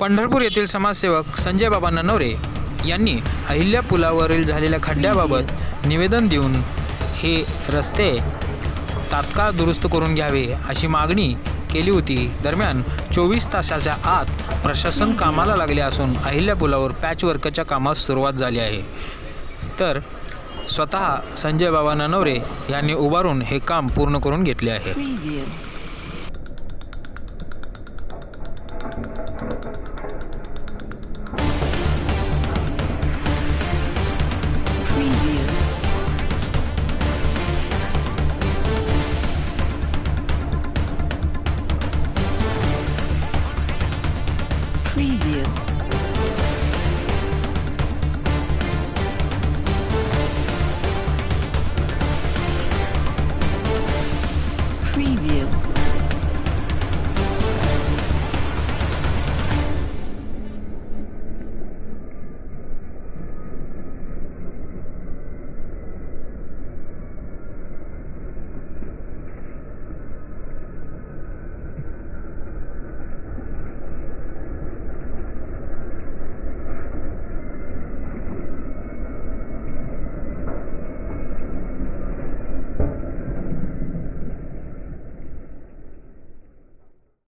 पंढरपूर येथील समाजसेवक संजय बाबा ननवरे यांनी अहिल्या पुलावरील झालेल्या खड्ड्याबाबत निवेदन देऊन हे रस्ते तात्काळ दुरुस्त करून घ्यावे अशी मागणी केली होती। दरम्यान 24 तासाच्या आत प्रशासन कामाला लागले असून अहिल्या पुलावर पॅचवर्कच्या कामास सुरुवात झाली आहे। तर स्वतः संजय बाबा ननवरे यांनी उभारून हे काम पूर्ण करून घेतले आहे। Preview.